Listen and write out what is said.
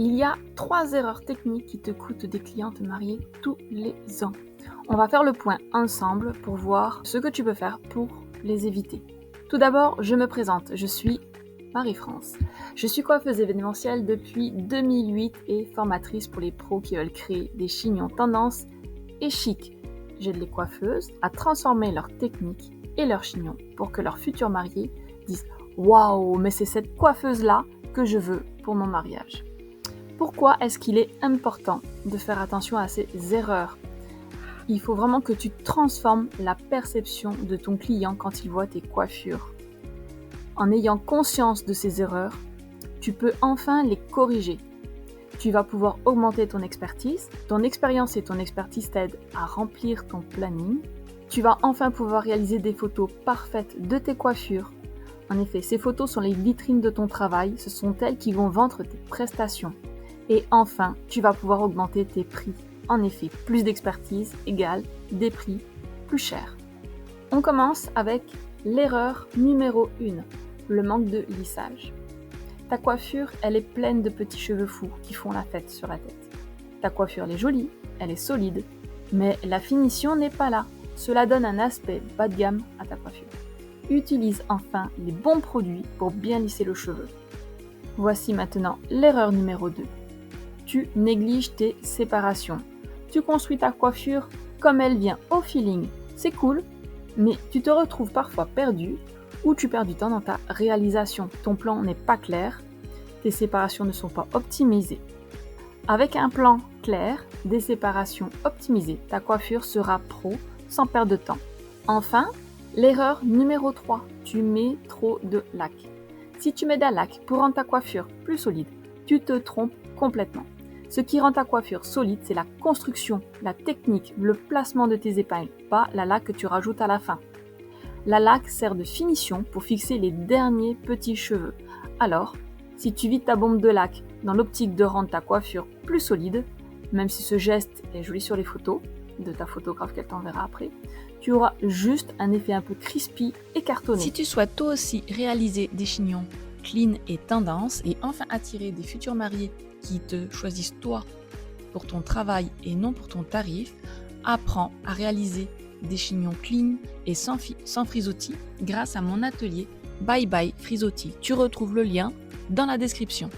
Il y a 3 erreurs techniques qui te coûtent des clientes mariées tous les ans. On va faire le point ensemble pour voir ce que tu peux faire pour les éviter. Tout d'abord, je me présente, je suis Marie-France. Je suis coiffeuse événementielle depuis 2008 et formatrice pour les pros qui veulent créer des chignons tendance et chic. J'aide les coiffeuses à transformer leurs techniques et leurs chignons pour que leurs futurs mariés disent « Waouh, mais c'est cette coiffeuse-là que je veux pour mon mariage ». Pourquoi est-ce qu'il est important de faire attention à ces erreurs ? Il faut vraiment que tu transformes la perception de ton client quand il voit tes coiffures. En ayant conscience de ces erreurs, tu peux enfin les corriger. Tu vas pouvoir augmenter ton expertise. Ton expérience et ton expertise t'aident à remplir ton planning. Tu vas enfin pouvoir réaliser des photos parfaites de tes coiffures. En effet, ces photos sont les vitrines de ton travail. Ce sont elles qui vont vendre tes prestations. Et enfin, tu vas pouvoir augmenter tes prix. En effet, plus d'expertise égale des prix plus chers. On commence avec l'erreur numéro 1, le manque de lissage. Ta coiffure, elle est pleine de petits cheveux fous qui font la fête sur la tête. Ta coiffure, elle est jolie, elle est solide, mais la finition n'est pas là. Cela donne un aspect bas de gamme à ta coiffure. Utilise enfin les bons produits pour bien lisser le cheveu. Voici maintenant l'erreur numéro 2. Tu négliges tes séparations. Tu construis ta coiffure comme elle vient au feeling. C'est cool, mais tu te retrouves parfois perdu ou tu perds du temps dans ta réalisation. Ton plan n'est pas clair, tes séparations ne sont pas optimisées. Avec un plan clair, des séparations optimisées, ta coiffure sera pro sans perdre de temps. Enfin, l'erreur numéro 3, tu mets trop de lac. Si tu mets d'un lac pour rendre ta coiffure plus solide, tu te trompes complètement. Ce qui rend ta coiffure solide, c'est la construction, la technique, le placement de tes épingles, pas la laque que tu rajoutes à la fin. La laque sert de finition pour fixer les derniers petits cheveux. Alors, si tu vides ta bombe de laque dans l'optique de rendre ta coiffure plus solide, même si ce geste est joli sur les photos de ta photographe qu'elle t'enverra après, tu auras juste un effet un peu crispy et cartonné. Si tu souhaites toi aussi réaliser des chignons clean et tendance et enfin attirer des futurs mariés qui te choisissent toi pour ton travail et non pour ton tarif, apprends à réaliser des chignons clean et sans frisottis grâce à mon atelier Bye Bye Frisottis. Tu retrouves le lien dans la description.